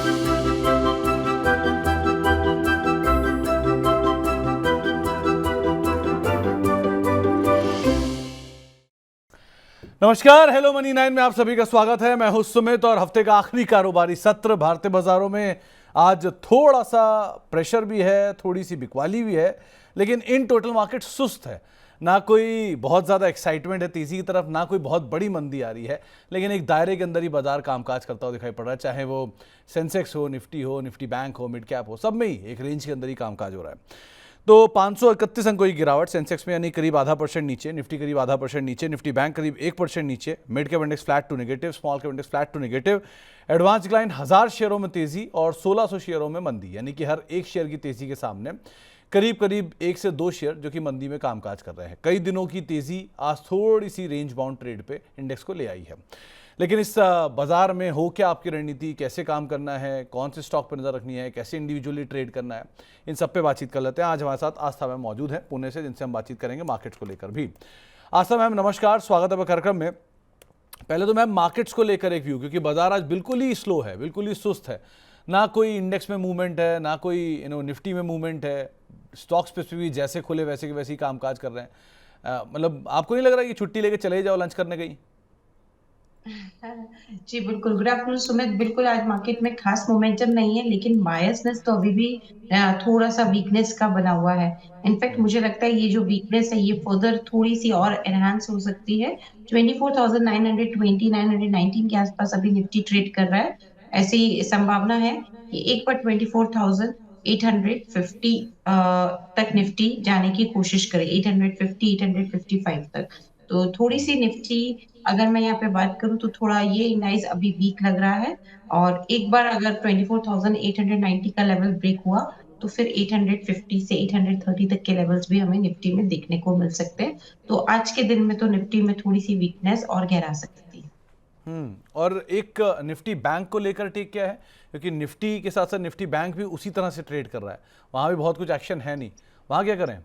नमस्कार, hello money 9 में आप सभी का स्वागत है। मैं हूं सुमित और हफ्ते का आखिरी कारोबारी सत्र भारतीय बाजारों में आज थोड़ा सा प्रेशर भी है, थोड़ी सी बिकवाली भी है, लेकिन इन टोटल मार्केट सुस्त है। ना कोई बहुत ज़्यादा एक्साइटमेंट है तेज़ी की तरफ, ना कोई बहुत बड़ी मंदी आ रही है, लेकिन एक दायरे के अंदर ही बाजार कामकाज करता हुआ दिखाई पड़ रहा है। चाहे वो सेंसेक्स हो, निफ्टी बैंक हो, मिड कैप हो, सब में ही एक रेंज के अंदर ही कामकाज हो रहा है। तो 531 अंकों की गिरावट सेंसेक्स में, यानी करीब ½ % नीचे, निफ्टी करीब ½ % नीचे, निफ्टी बैंक करीब 1% नीचे, mid cap index flat to negative, small cap index flat to negative, advance decline 1000 शेयरों में तेजी और 1600 शेयरों में मंदी, यानी कि हर एक शेयर की तेजी के सामने करीब करीब 1 से 2 शेयर जो कि मंदी में कामकाज कर रहे हैं। कई दिनों की तेजी आज थोड़ी सी रेंज बाउंड ट्रेड पे इंडेक्स को ले आई है। लेकिन इस बाजार में हो क्या आपकी रणनीति, कैसे काम करना है, कौन से स्टॉक पर नजर रखनी है, कैसे इंडिविजुअली ट्रेड करना है, इन सब पे बातचीत कर लेते हैं। आज हमारे साथ आस्था मैम मौजूद है पुणे से, जिनसे हम बातचीत करेंगे मार्केट्स को लेकर भी। आस्था मैम नमस्कार, स्वागत है कार्यक्रम में। पहले तो मैम मार्केट्स को लेकर एक व्यू, क्योंकि बाजार आज बिल्कुल ही स्लो है, बिल्कुल ही सुस्त है, ना कोई इंडेक्स में मूवमेंट है, ना कोई निफ्टी में मूवमेंट है, स्टॉक्स पे भी जैसे खुले वैसे के वैसे ही कामकाज कर रहे हैं। मतलब आपको नहीं लग रहा कि छुट्टी लेके चले जाओ लंच करने कहीं? जी बिल्कुल, गुड आफ्टरनून सुमित। बिल्कुल आज मार्केट में खास मोमेंटम नहीं है, लेकिन बायसनेस तो अभी भी थोड़ा सा वीकनेस का बना हुआ है। इनफैक्ट मुझे लगता है ये जो वीकनेस है ये फर्दर थोड़ी सी और एनहांस हो सकती है। 24,920 919 के आसपास अभी निफ्टी ट्रेड कर रहा है। ऐसी संभावना है कि एक बार 24,850 तक निफ्टी जाने की कोशिश करे, 850 855 तक। तो थोड़ी सी निफ्टी, अगर मैं यहाँ पे बात करूँ तो थोड़ा ये इंडाइस अभी वीक लग रहा है। और एक बार अगर 24,890 का लेवल ब्रेक हुआ तो फिर 850 से 830 तक के लेवल्स भी हमें निफ्टी में देखने को मिल सकते हैं। तो आज के दिन में तो निफ्टी में थोड़ी सी वीकनेस और गहरा सकती है। और एक निफ्टी बैंक को लेकर टेक क्या है, क्योंकि निफ्टी के साथ साथ निफ्टी बैंक भी उसी तरह से ट्रेड कर रहा है, वहां भी बहुत कुछ एक्शन है नहीं, वहां क्या करें?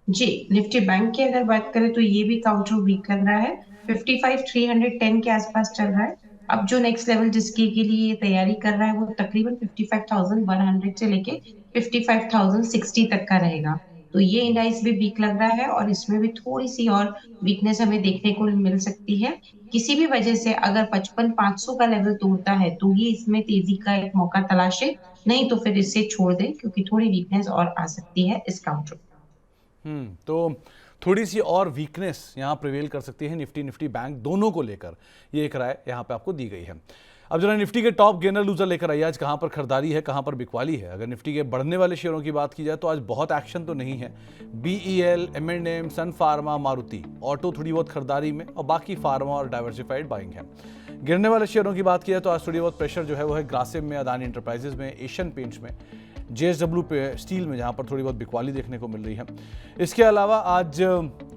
जी, निफ्टी बैंक की अगर बात करें तो ये भी काउंटर वीक लग रहा है। 55,310 के आसपास चल रहा है। अब जो नेक्स्ट लेवल जिसके के लिए तैयारी कर रहा है वो तकरीबन 55,100 से लेके 55,060 तक का रहेगा। तो ये इंडाइस भी वीक लग रहा है और इसमें भी थोड़ी सी और वीकनेस हमें देखने को मिल सकती है। किसी भी वजह से अगर 55,500 का लेवल तोड़ता है तो ये इसमें तेजी का एक मौका तलाशे, नहीं तो फिर इसे छोड़ दें, क्योंकि थोड़ी वीकनेस और आ सकती है इस काउंटर। तो थोड़ी सी और वीकनेस यहाँ प्रिवेल कर सकती है निफ्टी बैंक दोनों को लेकर, ये एक राय यहाँ पे आपको दी गई है। अब जरा निफ्टी के टॉप गेनर लूजर लेकर आइए, आज कहाँ पर खरीदारी है, कहाँ पर बिकवाली है। अगर निफ्टी के बढ़ने वाले शेयरों की बात की जाए तो आज बहुत एक्शन तो नहीं है। BEL, M&M, सन फार्मा, मारुति, ऑटो थोड़ी बहुत खरीदारी में, और बाकी फार्मा और डाइवर्सिफाइड बाइंग है। गिरने वाले शेयरों की बात की जाए तो आज थोड़ी बहुत प्रेशर जो है वो है ग्रासिम में, अदानी एंटरप्राइजेज में, एशियन पेंट्स में, JSW पे स्टील में, जहाँ पर थोड़ी बहुत बिकवाली देखने को मिल रही है। इसके अलावा आज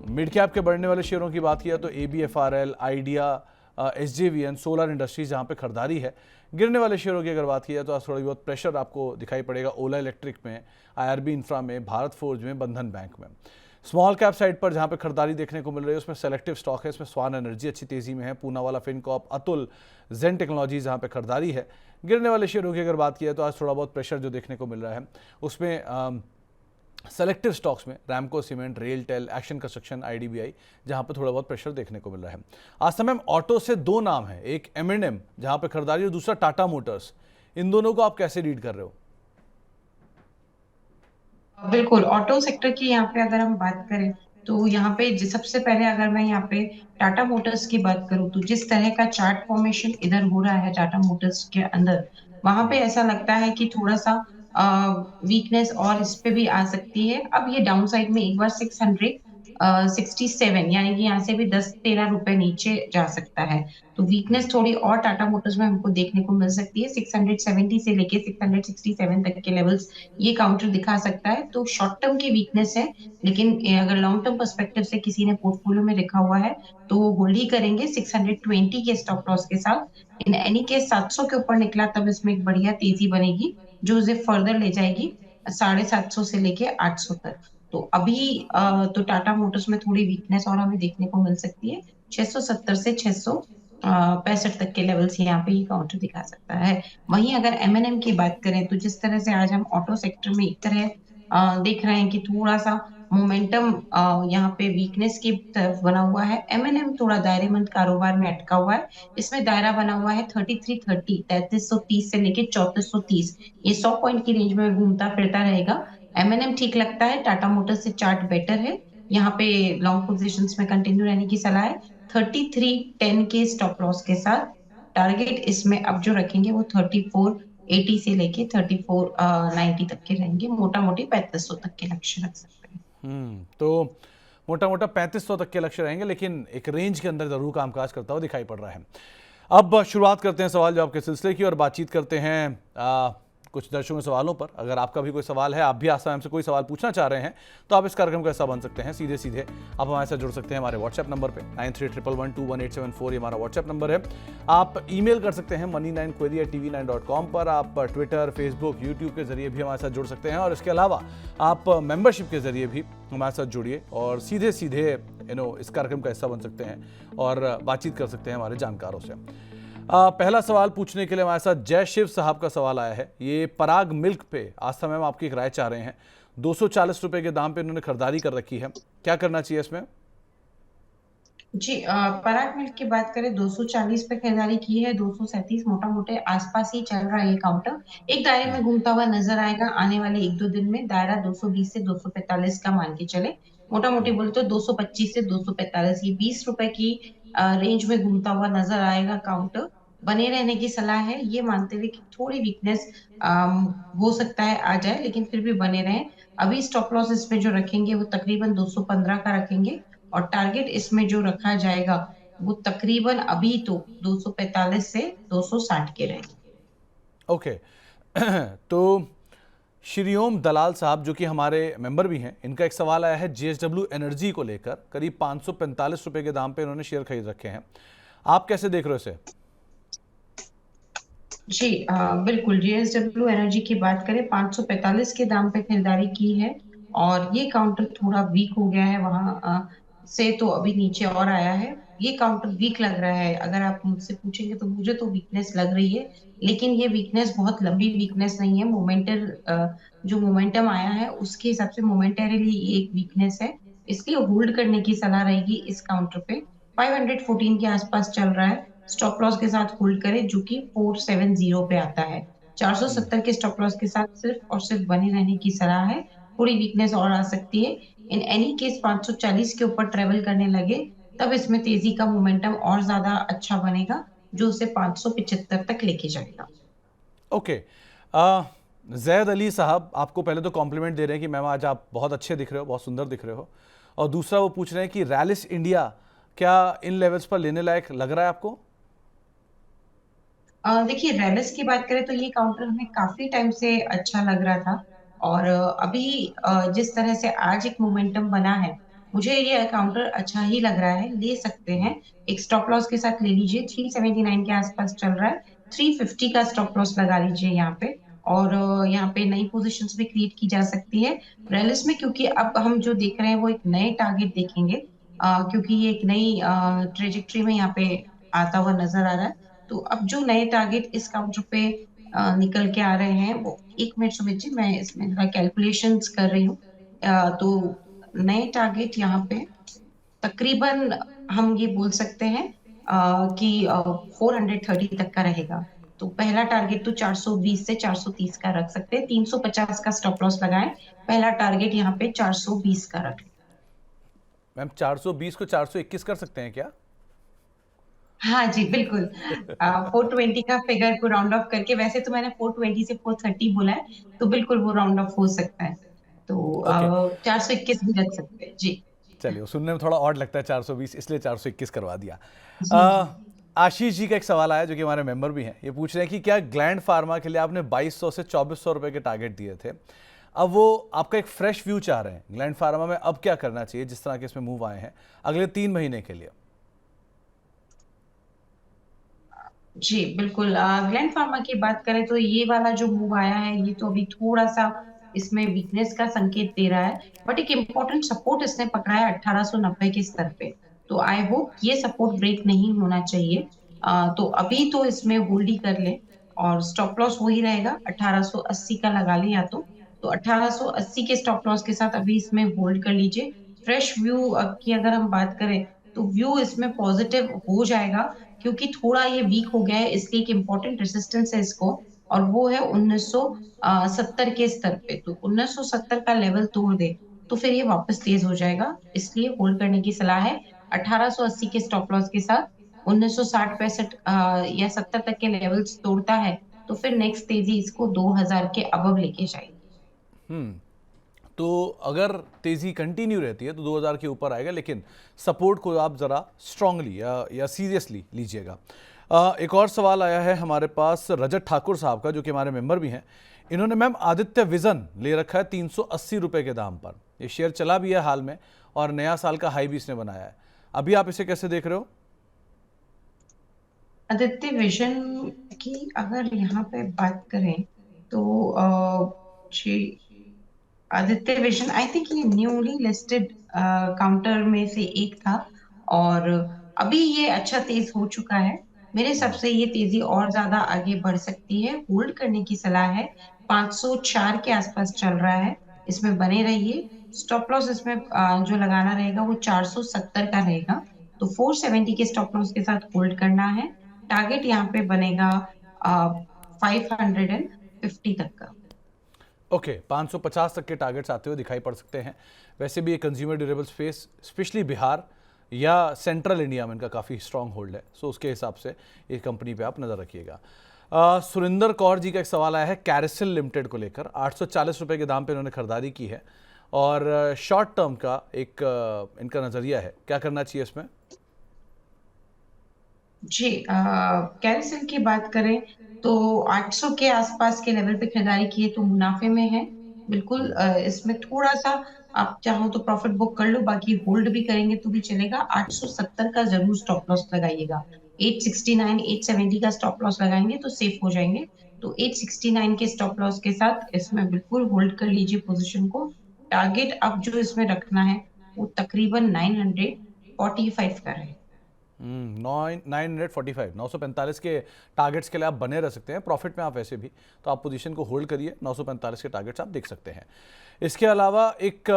मिड कैप के बढ़ने वाले शेयरों की बात किया तो ABFRL, idea, SJVN, solar industries जहाँ पे खरीदारी है। गिरने वाले शेयरों की अगर बात की जाए तो आज थोड़ी बहुत प्रेशर आपको दिखाई पड़ेगा ओला इलेक्ट्रिक में, IRB इंफ्रा में, भारत फोर्ज में, बंधन बैंक में। स्मॉल कैप साइड पर जहाँ पे खरीदारी देखने को मिल रही है उसमें सेलेक्टिव स्टॉक है, इसमें स्वान एनर्जी अच्छी तेजी में है, पूनावाला फिनकॉर्प, अतुल, जेन टेक्नोलॉजी जहाँ पे खरीदारी है। गिरने वाले शेयरों की अगर बात की जाए तो आज थोड़ा बहुत प्रेशर जो देखने को मिल रहा है उसमें सेलेक्टिव स्टॉक्स में Ramco cement, RailTel, action construction, IDBI, जहां पर थोड़ा बहुत प्रेशर देखने को मिल रहा है। आज समय में ऑटो से दो नाम है, एक M&M जहां पे खरीदारी और दूसरा टाटा मोटर्स। इन दोनों को आप कैसे रीड कर रहे हो? बिल्कुल, ऑटो सेक्टर की यहाँ पे अगर हम बात करें तो यहाँ पे सबसे पहले अगर मैं यहाँ पे टाटा मोटर्स की बात करूँ तो जिस तरह का चार्ट फॉर्मेशन इधर हो रहा है टाटा मोटर्स के अंदर, वहां पे ऐसा लगता है कि थोड़ा सा वीकनेस और इस पे भी आ सकती है। अब ये डाउन साइड में एक बार 667, यानी कि यहाँ से भी 10-13 रुपए नीचे जा सकता है। तो वीकनेस थोड़ी और टाटा मोटर्स में हमको देखने को मिल सकती है। 670 से लेके 667 तक के लेवल्स ये काउंटर दिखा सकता है। तो शॉर्ट टर्म की वीकनेस है, लेकिन अगर लॉन्ग टर्म पर्सपेक्टिव से किसी ने पोर्टफोलियो में रखा हुआ है तो वो होल्ड ही करेंगे 620 के स्टॉप लॉस के साथ। इन एनी केस 700 के ऊपर निकला तब इसमें एक बढ़िया तेजी बनेगी जो उसे फर्दर ले जाएगी 750 से लेके 800 तक। तो अभी तो टाटा मोटर्स में थोड़ी वीकनेस और हमें देखने को मिल सकती है 670 से 600 65 तक के लेवल्स यहाँ पे ये काउंटर दिखा सकता है। वहीं अगर एमएनएम की बात करें तो जिस तरह से आज हम ऑटो सेक्टर में एक तरह देख रहे हैं कि थोड़ा सा मोमेंटम यहाँ पे वीकनेस की तरफ बना हुआ है, एमएनएम थोड़ा दायरेमंद कारोबार में अटका हुआ है। इसमें दायरा बना हुआ है 3330, 3330 से लेके 3430, ये 100 पॉइंट की रेंज में घूमता फिरता रहेगा। एमएनएम ठीक लगता है, टाटा मोटर्स से चार्ट बेटर है, यहाँ पे लॉन्ग पोजिशंस में कंटिन्यू रहने की सलाह है। 3310 के स्टॉप लॉस के साथ टारगेट इसमें अब जो रखेंगे वो 3480 से लेके 3490 तक के रहेंगे, मोटा मोटी 3500 तक के लक्ष्य रख सकते हैं। तो मोटा मोटा 3500 तक के लक्ष्य रहेंगे, लेकिन एक रेंज के अंदर जरूर कामकाज करता हुआ दिखाई पड़ रहा है। अब शुरुआत करते हैं सवाल जवाब के सिलसिले की और बातचीत करते हैं कुछ दर्शकों के सवालों पर। अगर आपका भी कोई सवाल है, आप भी आज हमसे कोई सवाल पूछना चाह रहे हैं, तो आप इस कार्यक्रम का हिस्सा बन सकते हैं। सीधे सीधे आप हमारे साथ जुड़ सकते हैं हमारे व्हाट्सएप नंबर पे 9311121874, ये हमारा व्हाट्सएप नंबर है। आप ईमेल कर सकते हैं money9query@tv9.com पर। आप ट्विटर, फेसबुक, यूट्यूब के जरिए भी हमारे साथ जुड़ सकते हैं और इसके अलावा आप मेंबरशिप के जरिए भी हमारे साथ जुड़िए और सीधे सीधे इस कार्यक्रम का हिस्सा बन सकते हैं और बातचीत कर सकते हैं हमारे जानकारों से। पहला सवाल पूछने के लिए हमारे साथ जय शिव साहब का सवाल आया है। ये पराग मिल्क पे आस्था मैम आपकी एक राय चाह रहे हैं। 240 रुपए के दाम पे इन्होंने खरीदारी कर रखी है, क्या करना चाहिए इसमें? जी, पराग मिल्क की बात करें 240 पे खरीदारी की है, 237 मोटा मोटे आसपास ही चल रहा है ये काउंटर। एक दायरे में घूमता हुआ नजर आएगा आने वाले 1-2 दिन में। दायरा 220 से 245 का मान के चले, मोटा मोटी बोले तो 225 से 245, ये 20 रुपए की रेंज में घूमता हुआ नजर आएगा काउंटर। बने रहने की सलाह है, ये मानते हुए कि थोड़ी वीकनेस हो सकता है आ जाए, लेकिन फिर भी बने रहें। अभी स्टॉप लॉस इसमें जो रखेंगे वो तकरीबन 215 का रखेंगे और टारगेट इसमें जो रखा जाएगा वो तकरीबन अभी तो 245 से 260 के रहेंगे। ओके तो श्रीओम दलाल साहब जो कि हमारे मेंबर भी हैं, इनका एक सवाल आया है जेएसडब्ल्यू एनर्जी को लेकर। करीब 545 रुपए के दाम पे इन्होंने शेयर खरीद रखे हैं, आप कैसे देख रहे हो इसे? जी, बिल्कुल, जेएसडब्ल्यू एनर्जी की बात करें 545 के दाम पे खरीदारी की है और ये काउंटर थोड़ा वीक हो गया है वहां से, तो अभी नीचे और आया है। ये काउंटर वीक लग रहा है, अगर आप मुझसे पूछेंगे तो मुझे तो वीकनेस लग रही है, लेकिन ये वीकनेस बहुत लंबी वीकनेस नहीं है। जो मोमेंटम आया है उसके हिसाब से मोमेंटरीली एक वीकनेस है, इसलिए होल्ड करने की सलाह रहेगी इस काउंटर पे। 514 के आसपास चल रहा है, स्टॉप लॉस के साथ होल्ड करें जो कि 470 पे आता है। 470 के स्टॉप लॉस के साथ सिर्फ और सिर्फ बने रहने की सलाह है, थोड़ी वीकनेस और आ सकती है। इन एनी केस 540 के ऊपर ट्रेवल करने लगे तब इसमें तेजी का मोमेंटम और ज्यादा अच्छा बनेगा, जो उसे 575 तक लेके जाएगा। ओके जैद अली साहब आपको पहले तो कॉम्प्लीमेंट दे रहे हैं कि मैम आज आप बहुत अच्छे दिख रहे हो, बहुत सुंदर दिख रहे हो, और दूसरा वो पूछ रहे हैं कि रैलिस इंडिया क्या इन लेवल्स पर लेने लायक लग रहा है आपको? देखिए, रेलिस की बात करें तो ये काउंटर हमें काफी टाइम से अच्छा लग रहा था और अभी जिस तरह से आज एक मोमेंटम बना है, मुझे ये काउंटर अच्छा ही लग रहा है, ले सकते हैं। एक स्टॉप लॉस के साथ ले लीजिए, 379 के आसपास चल रहा है, 350 का स्टॉप लॉस लगा लीजिए यहाँ पे और यहाँ पे नई पोजीशंस भी क्रिएट की जा सकती है रेलिस में, क्योंकि अब हम जो देख रहे हैं वो एक नए टारगेट देखेंगे, क्योंकि ये एक नई ट्रेजेक्ट्री में यहाँ पे आता हुआ नजर आ रहा है। तो अब जो नए टारगेट इस काउंटर पे निकल के आ रहे हैं वो, एक मिनट सुमित जी, मैं इसमें कैलकुलेशंस कर रही हूँ। तो नए टारगेट यहाँ पे तकरीबन हम ये बोल सकते हैं कि 430 तक का रहेगा। तो पहला टारगेट तो 420 से 430 का रख सकते हैं, 350 का स्टॉप लॉस लगाएं, पहला टारगेट यहाँ पे 420 का रखें। मैम 420 को 421 कर सकते हैं क्या? हाँ जी, बिल्कुल। 420 का फिगर को राउंड ऑफ करके, वैसे तो मैंने 420 से 430 बोला है, तो बिल्कुल वो राउंड ऑफ हो सकता है, तो ओके 421 भी रख सकते हैं जी। चलिए, सुनने में थोड़ा ऑड लगता है 420, इसलिए 421 करवा दिया। जी जी। आशीष जी का एक सवाल आया जो कि हमारे मेंबर भी हैं, ये पूछ रहे हैं कि क्या ग्लैंड फार्मा के लिए आपने 2200 से 2400 रुपए के टारगेट दिए थे, अब वो आपका एक फ्रेश व्यू चाह रहे हैं ग्लैंड फार्मा में, अब क्या करना चाहिए जिस तरह के इसमें मूव आए हैं अगले 3 महीने के लिए? जी बिल्कुल, ग्लैंड फार्मा की बात करें तो ये वाला जो मूव आया है ये तो अभी थोड़ा सा इसमें वीकनेस का संकेत दे रहा है, बट एक इम्पोर्टेंट सपोर्ट इसने पकड़ा है 1890 के स्तर पे, तो आई होप ये सपोर्ट ब्रेक नहीं होना चाहिए। तो अभी तो इसमें होल्ड ही कर ले, और स्टॉप लॉस वही रहेगा 1880 का लगा ले या तो 1880 के स्टॉप लॉस के साथ अभी इसमें होल्ड कर लीजिए। फ्रेश व्यू की अगर हम बात करें तो व्यू इसमें पॉजिटिव हो जाएगा, क्योंकि थोड़ा ये वीक हो गया है, इसलिए एक इम्पोर्टेंट रेसिस्टेंस है इसको, और वो है 1970 के स्तर पे। तो 1970 का लेवल तोड़ दे तो फिर ये वापस तेज हो जाएगा, इसलिए होल्ड करने की सलाह है 1880 के स्टॉप लॉस के साथ। 1960 65 या 70 तक के लेवल्स तोड़ता है तो फिर नेक्स्ट तेजी इसको 2000 के अबव लेके जाएगी। तो अगर तेज़ी कंटिन्यू रहती है तो 2000 के ऊपर आएगा, लेकिन सपोर्ट को आप ज़रा स्ट्रांगली या सीरियसली लीजिएगा। एक और सवाल आया है हमारे पास रजत ठाकुर साहब का, जो कि हमारे मेंबर भी हैं। इन्होंने मैम आदित्य विजन ले रखा है 380 रुपये के दाम पर। ये शेयर चला भी है हाल में और नया साल का हाई भी इसने बनाया है। अभी आप इसे कैसे देख रहे हो? आदित्य विजन की अगर यहाँ पे बात करें तो जी, आदित्य विजन आई थिंक ये न्यूली लिस्टेड काउंटर में से एक था, और अभी ये अच्छा तेज हो चुका है। मेरे हिसाब से ये तेजी और ज्यादा आगे बढ़ सकती है, होल्ड करने की सलाह है। 504 के आसपास चल रहा है, इसमें बने रहिए। स्टॉप लॉस इसमें जो लगाना रहेगा वो 470 का रहेगा, तो 470 के स्टॉप लॉस के साथ होल्ड करना है। टारगेट यहाँ पे बनेगा 550 तक का। ओके, 550 तक के टारगेट्स आते हुए दिखाई पड़ सकते हैं। वैसे भी ये consumer durable space specially Bihar या सेंट्रल इंडिया में इनका काफ़ी स्ट्रांग होल्ड है, सो उसके हिसाब से इस कंपनी पे आप नज़र रखिएगा। सुरेंद्र कौर जी का एक सवाल आया है कैरिसल लिमिटेड को लेकर। 840 रुपये के दाम पे इन्होंने खरीदारी की है और शॉर्ट टर्म का एक इनका नज़रिया है, क्या करना चाहिए इसमें? जी, कैरिसल की बात करें तो 800 के आसपास के लेवल पे खरीदारी की है तो मुनाफे में है बिल्कुल। इसमें थोड़ा सा आप चाहो तो प्रॉफिट बुक कर लो, बाकी होल्ड भी करेंगे तो भी चलेगा। 870 का जरूर स्टॉप लॉस लगाइएगा। 869 870 का स्टॉप लॉस लगाएंगे तो सेफ हो जाएंगे। तो 869 के स्टॉप लॉस के साथ इसमें बिल्कुल होल्ड कर लीजिए पोजीशन को। टारगेट अब जो इसमें रखना है वो तकरीबन 945 का है। 945 945 के टारगेट्स के लिए आप बने रह सकते हैं प्रॉफिट में। आप वैसे भी तो आप पोजीशन को होल्ड करिए, 945 के टारगेट्स आप देख सकते हैं। इसके अलावा एक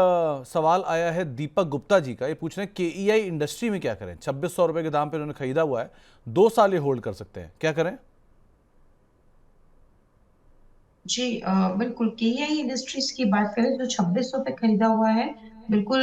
सवाल आया है दीपक गुप्ता जी का। ये पूछ रहे हैं केईआई इंडस्ट्री में क्या करें। 2600 रुपये के दाम पे उन्होंने खरीदा हुआ है, 2 साल ये होल्ड कर सकते हैं, क्या करें? जी, बिल्कुल केईआई इंडस्ट्रीज की बात करें तो 2600 पे खरीदा हुआ है। बिल्कुल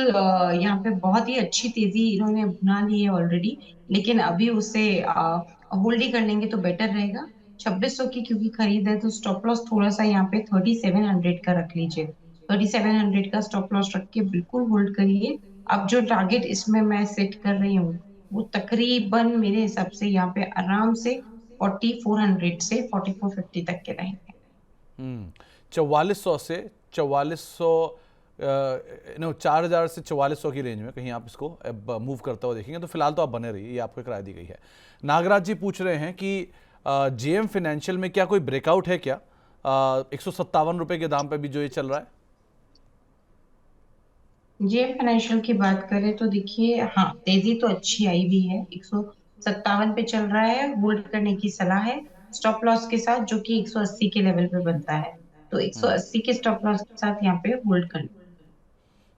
यहाँ पे बहुत ही अच्छी तेजी इन्होंने बना ली है ऑलरेडी, लेकिन अभी उसे होल्ड ही कर लेंगे तो बेटर रहेगा। 2600 की क्योंकि खरीद है तो स्टॉप लॉस थोड़ा सा यहाँ पे 3700 का रख लीजिए। 3700 का स्टॉप लॉस रख के बिल्कुल होल्ड करिए। अब जो टारगेट इसमें मैं सेट कर रही हूँ वो तकरीबन मेरे हिसाब से यहाँ पे आराम से 4400 से 4450 तक के रहेंगे। 4400 से 4400 नो 4000 से 4400 की रेंज में कहीं आप इसको अब मूव करता हुआ देखेंगे, तो फिलहाल तो आप बने रहिए, ये आपको एक राय दी गई है। नागराज जी पूछ रहे हैं कि जेएम फाइनेंशियल में क्या कोई ब्रेकआउट है क्या? 157 रुपये के दाम पे भी जो ये चल रहा है। जेम फाइनेंशियल की बात करें तो देखिए, हाँ तेजी तो अच्छी आई भी है। 157 पे चल रहा है, होल्ड करने की सलाह है स्टॉप लॉस के साथ, जो कि 180 के लेवल पे बनता है। तो 180 के स्टॉप लॉस के साथ यहाँ पे होल्ड कर।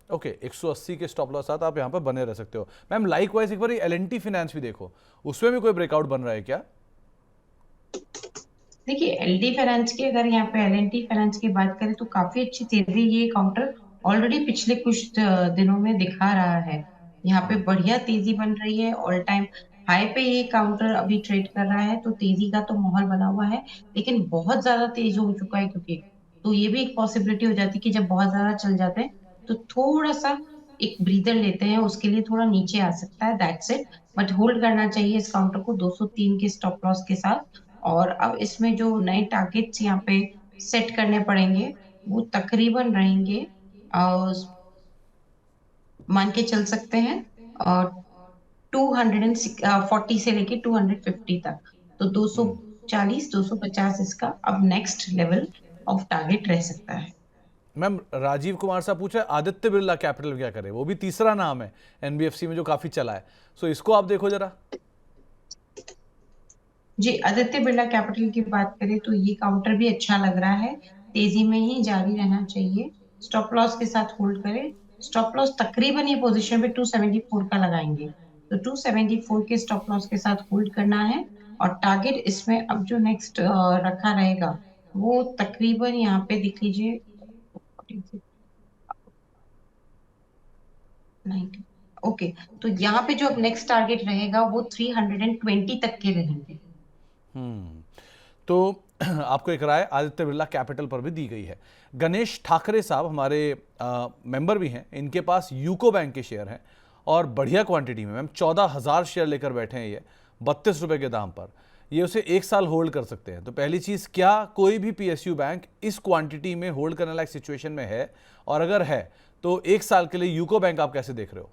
ओके, 180 के स्टॉप लॉस साथ आप यहाँ पर बने रह सकते हो। मैम लाइक वाइज एक बार एलएनटी फाइनेंस भी देखो, उसमें भी कोई ब्रेकआउट बन रहा है क्या? देखिए, एलडी फाइनेंस की अगर यहाँ पे एलएनटी फाइनेंस की बात करें तो काफी अच्छी तेजी ये काउंटर ऑलरेडी पिछले कुछ दिनों में दिखा रहा है। यहाँ पे बढ़िया तेजी बन रही है, ऑल टाइम हाई पे ये काउंटर अभी ट्रेड कर रहा है, तो तेजी का तो माहौल बना हुआ है। लेकिन बहुत ज्यादा तेज हो चुका है क्योंकि, तो ये भी एक पॉसिबिलिटी हो जाती है कि जब बहुत ज्यादा चल जाते हैं तो थोड़ा सा एक ब्रीदर लेते हैं, उसके लिए थोड़ा नीचे आ सकता है, दैट्स इट। बट होल्ड करना चाहिए इस काउंटर को 203 के स्टॉप लॉस के साथ। और अब इसमें जो नए टारगेट्स यहाँ पे सेट करने पड़ेंगे वो तकरीबन रहेंगे, और मान के चल सकते हैं, और 240 से लेके 250 तक। तो 240 250 इसका अब नेक्स्ट लेवल ऑफ टारगेट रह सकता है। मैम राजीव कुमार साहब पूछ रहे हैं आदित्य बिरला कैपिटल क्या करे, वो भी तीसरा नाम है एनबीएफसी में जो काफी चला है, सो इसको आप देखो जरा। जी, आदित्य बिरला कैपिटल की बात करें तो ये काउंटर भी अच्छा लग रहा है, तेजी में ही जारी रहना चाहिए। स्टॉप लॉस के साथ होल्ड करें। स्टॉप लॉस तकरीबन ये पोजीशन पे 274 का लगाएंगे, तो 274 के स्टॉप लॉस के साथ होल्ड करना है। और टारगेट इसमें अब जो नेक्स्ट रखा रहेगा वो तकरीबन यहाँ पे दिख लीजिए 90। ओके, तो यहाँ पे जो अब नेक्स्ट टारगेट रहेगा वो 320 तक के रहेंगे। तो आपको एक राय आदित्य बिरला कैपिटल पर भी दी गई है। गणेश ठाकरे साहब हमारे मेंबर भी हैं, इनके पास यूको बैंक के शेयर हैं और बढ़िया क्वांटिटी में, मैम 14,000 शेयर लेकर बैठे हैं ये 32 रुपए के दाम पर। ये उसे एक साल होल्ड कर सकते हैं। तो पहली चीज़, क्या कोई भी पीएसयू बैंक इस क्वांटिटी में होल्ड करने लायक सिचुएशन में है, और अगर है तो एक साल के लिए यूको बैंक आप कैसे देख रहे हो?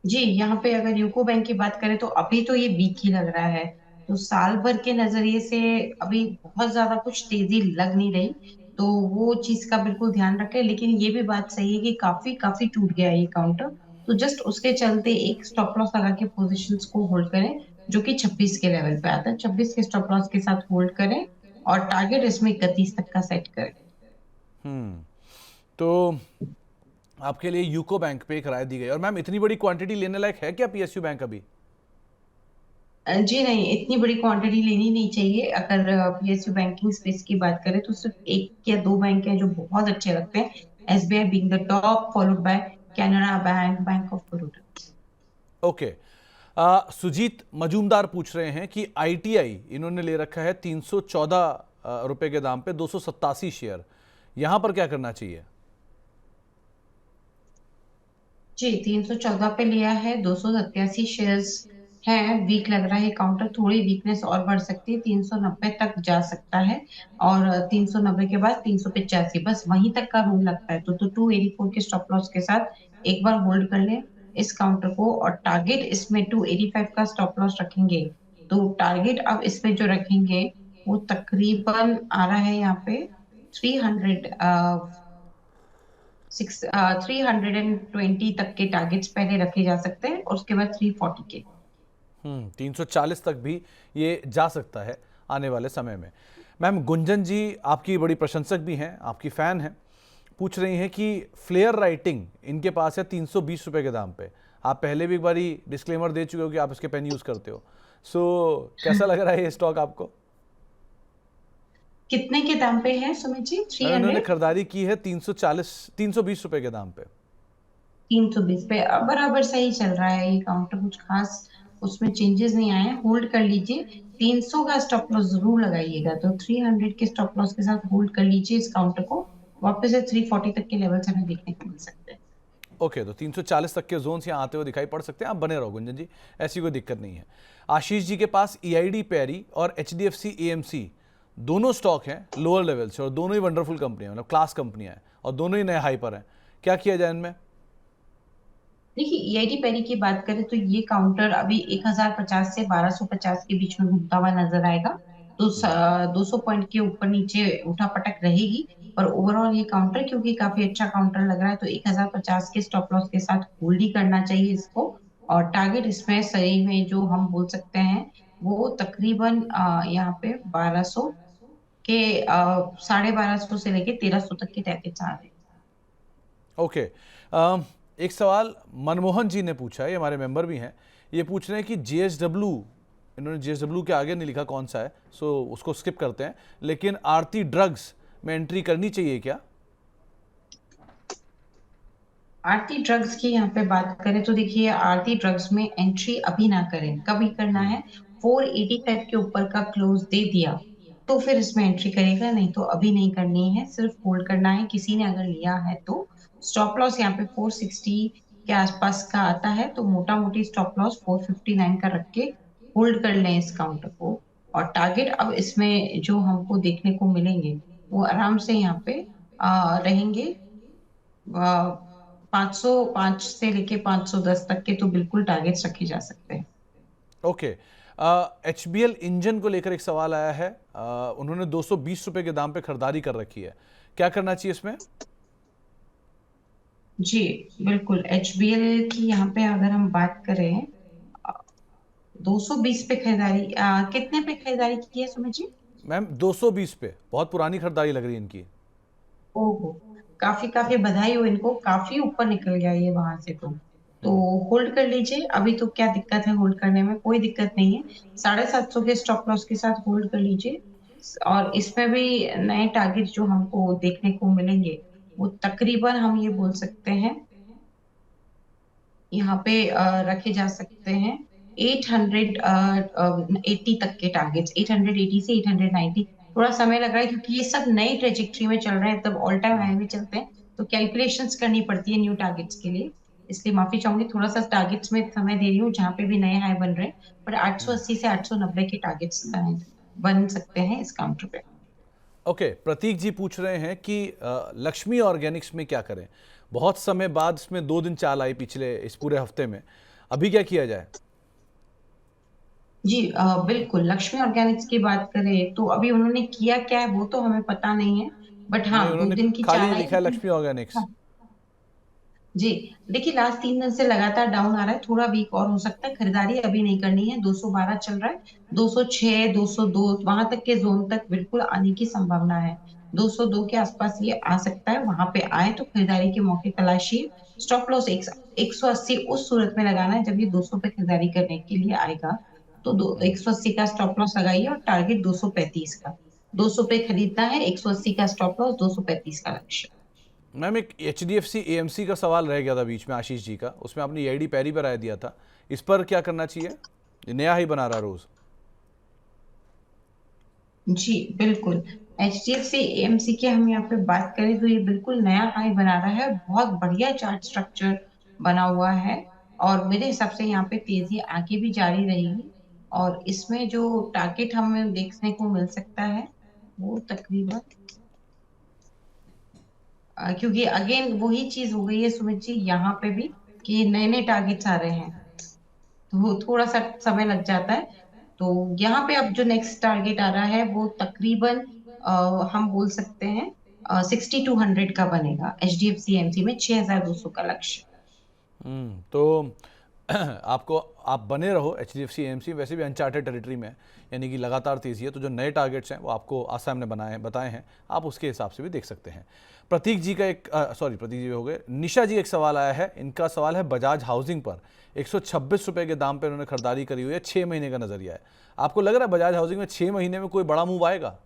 जी, यहाँ पे अगर यूको बैंक की बात करें तो अभी तो ये वीक ही लग रहा है, तो साल भर के नजरिए से अभी बहुत ज्यादा कुछ तेजी लग नहीं रही, तो वो चीज का बिल्कुल ध्यान रखें। लेकिन ये भी बात सही है कि काफी काफी टूट गया है ये काउंटर, तो जस्ट उसके चलते एक स्टॉप लॉस लगा के पोजीशंस को होल्ड करें, जो कि 26 के लेवल पे आता है। 26 के स्टॉप लॉस के साथ होल्ड करें और टारगेट इसमें 31 तक का सेट करें। हम्म तो आपके लिए यूको बैंक पे एक राय दी गई। और मैम, इतनी बड़ी क्वांटिटी लेने लायक है क्या पीएसयू बैंक अभी? जी नहीं, इतनी बड़ी क्वांटिटी लेनी नहीं चाहिए। अगर पीएसयू बैंकिंग स्पेस की बात करें तो सिर्फ एक या दो बैंक हैं जो बहुत अच्छे लगते हैं, SBI being the top, followed by Canara bank, bank of Baroda. Okay. Sujit Majumdar पूछ रहे हैं कि आईटीआई इन्होंने ले रखा है 314 रुपए के दाम पे 287 शेयर, यहां पर क्या करना चाहिए? जी, 314 पे लिया है, 287 शेयर्स हैं। वीक लग रहा है काउंटर, थोड़ी वीकनेस और बढ़ सकती है, 390 तक जा सकता है। और 390 के बाद 385, बस वहीं तक का रूम लगता है। तो 284 के स्टॉप लॉस के साथ एक बार होल्ड कर लें इस काउंटर को, और टारगेट इसमें 285 का स्टॉप लॉस रखेंगे। तो टारगेट अब इसमें जो रखेंगे वो तकरीबन आ रहा है यहाँ पे 300, 320 तक के टारगेट्स पहले रखे जा सकते हैं, और उसके बाद 340 के। 340 तक भी ये जा सकता है आने वाले समय में। मैम, गुंजन जी आपकी बड़ी प्रशंसक भी हैं, आपकी फ़ैन हैं, पूछ रही हैं कि फ्लेयर राइटिंग इनके पास है 320 रुपए के दाम पे। आप पहले भी एक बारी डिस्क्लेमर दे चुके हो कि आप इसके पेन यूज़ करते हो। सो कैसा लग रहा है ये स्टॉक आपको? कितने के दाम पे है सुमित जी? मैम, इन्होंने 300, खरीदारी की है 320 रुपए के दाम पे। 320 पे अब बराबर सही चल रहा है ये काउंटर, कुछ खास उसमें चेंजेस नहीं आए हैं। होल्ड कर लीजिए, 300 का स्टॉप लॉस जरूर लगाइएगा। तो 300 के स्टॉप लॉस के साथ होल्ड कर लीजिए इस काउंटर को। वापस से 340 तक के लेवल्स हमें देखने को मिल सकते हैं। ओके, तो 340 तक के जोन्स यहाँ आते हुए दिखाई पड़ सकते हैं। आप बने रहो गुंजन जी, ऐसी कोई दिक्कत नहीं है। आशीष जी के पास ईआईडी पैरी और एचडीएफसी एएमसी दोनों स्टॉक हैं लोअर लेवल से, और दोनों ही वंडरफुल कंपनियां, मतलब क्लास कंपनियां हैं, और दोनों ही नए हाई पर हैं। क्या किया जाए इनमें? देखिए, ईआईडी पैरी की बात करें तो ये काउंटर अभी 1050 से 1250 के बीच में घूमता हुआ नजर आएगा। तो 200 पॉइंट के ऊपर नीचे उठापटक रहेगी। पर ओवरऑल ये काउंटर क्योंकि काफी अच्छा काउंटर लग रहा है, तो 1050 के स्टॉप लॉस के साथ होल्ड ही करना चाहिए इसको। और टारगेट इसमें सही में जो हम बोल सकते हैं वो तकरीबन यहाँ पे 1200 के 1250 से लेके 1300 तक के टारगेट्स आ रहे हैं। ओके। एक सवाल मनमोहन जी ने पूछा है, ये हमारे मेंबर भी हैं। ये पूछ रहे हैं कि जेएसडब्ल्यू, इन्होंने जेएसडब्ल्यू के आगे नहीं लिखा कौन सा है, सो उसको स्किप करते हैं, लेकिन आरती ड्रग्स में एंट्री करनी चाहिए क्या? आरती ड्रग्स की यहाँ पे बात करें तो देखिए, आरती ड्रग्स में एंट्री अभी ना करें। कभी करना है 485 के ऊपर का क्लोज दे दिया तो फिर इसमें एंट्री करेगा, नहीं तो अभी नहीं करनी है, सिर्फ होल्ड करना है। किसी ने अगर लिया है तो स्टॉप लॉस यहाँ पे 460 के आसपास का आता है, तो मोटा मोटी स्टॉप लॉस 459 का रख के होल्ड कर लें इस काउंटर को। और टारगेट अब इसमें जो हमको देखने को मिलेंगे वो आराम से यहाँ पे रहेंगे। 505 से लेके 510 तक के तो बिल्कुल टारगेट्स रखे जा सकते हैं। ओके। एचबीएल इंजन को लेकर एक सवाल आया है। उन्होंने 220 रुपए के दाम पे खरीदारी कर रखी है, क्या करना चाहिए इसमें? जी बिल्कुल, एचबीएल की यहाँ पे अगर हम बात करें, 220 पे खरीदारी, कितने पे खरीदारी की है सुमित जी? मैम 220 पे, बहुत पुरानी खरीदारी लग रही है इनकी। ओहो, काफी काफी बधाई हो इनको, काफी ऊपर निकल गया ये वहां से तो होल्ड कर लीजिए। अभी तो क्या दिक्कत है होल्ड करने में, कोई दिक्कत नहीं है। 750 के स्टॉप लॉस के साथ होल्ड कर लीजिए। और इसमें भी नए टारगेट जो हमको देखने को मिलेंगे, वो तकरीबन हम ये बोल सकते हैं, यहाँ पे रखे जा सकते हैं 880 तक के टारगेट्स, 880 से 890। थोड़ा समय लग रहा है क्योंकि ये सब नई ट्रेजेक्ट्री में चल रहे हैं, तब ऑल टाइम हाई में चलते हैं, तो कैलकुलेशंस करनी पड़ती है न्यू टारगेट्स के लिए। इसलिए माफी चाहूंगी, थोड़ा सा टारगेट्स में समय दे रही हूँ जहाँ पे भी नए हाई बन रहे हैं। पर 880 से 890 के टारगेट्स बन सकते हैं इस काउंटर पे। ओके, प्रतीक जी पूछ रहे हैं कि लक्ष्मी ऑर्गेनिक्स में क्या करें। बहुत समय बाद इसमें 2 दिन चाल आई पिछले इस पूरे हफ्ते में, अभी क्या किया जाए? जी बिल्कुल, लक्ष्मी ऑर्गेनिक्स की बात करें तो अभी उन्होंने किया क्या है वो तो हमें पता नहीं है। बट हाँ, नहीं, दो उन्होंने दिन की खाली चाल आई लिखा है लेकिन। लक्ष्मी ऑर्गेनिक्स। हाँ, जी। देखिए, लास्ट 3 दिन से लगातार डाउन आ रहा है, थोड़ा वीक और हो सकता है। खरीदारी अभी नहीं करनी है, 212 चल रहा है। 206, 202 वहां तक के जोन तक बिल्कुल आने की संभावना है। 202 के आसपास ये आ सकता है, वहां पे आए तो खरीदारी के मौके तलाशिए। स्टॉप लॉस 180 उस सूरत में लगाना है जब ये 200 पे खरीदारी करने के लिए आएगा। तो 180 का स्टॉप लॉस लगाइए और टारगेट 235 का। 200 पे खरीदना है, 180 का स्टॉप लॉस, 235 का लक्ष्य। मैम एक HDFC AMC का सवाल रह गया था बीच में आशीष जी का, उसमें आपने EID पैरी पर राय दिया था, इस पर क्या करना चाहिए? ये नया ही बना रहा रोज। जी बिल्कुल। HDFC AMC की हम यहाँ पे बात करें तो ये बिल्कुल नया हाई बना रहा है, बहुत बढ़िया चार्ट स्ट्रक्चर बना हुआ है। और मेरे हिसाब से यहाँ पे तेजी आगे भी जारी रहेगी। और इसमें जो टारगेट हमें देखने को मिल सकता है वो तकरीबन, क्योंकि अगेन वही चीज हो गई है सुमित जी यहाँ पे भी, कि नए नए टारगेट्स आ रहे हैं, तो थोड़ा सा समय लग जाता है। तो यहाँ पे अब जो नेक्स्ट टारगेट आ रहा है वो तकरीबन हम बोल सकते हैं 6200 का बनेगा। HDFC AMC में 6200 का लक्ष्य। तो आपको, आप बने रहो HDFC AMC, वैसे भी अनचार्टेड टेरिटरी में है, यानी कि लगातार तेजी है, तो जो नए टारगेट्स हैं वो आपको आसाम ने बताए हैं, आप उसके हिसाब से भी देख सकते हैं। प्रतीक जी का एक सॉरी, प्रतीक जी हो गए, निशा जी एक सवाल आया है, इनका सवाल है बजाज हाउसिंग पर। 126 रुपये के दाम पर उन्होंने खरीदारी करी हुई है, 6 महीने का नजरिया है। आपको लग रहा है बजाज हाउसिंग में 6 महीने में कोई बड़ा मूव आएगा?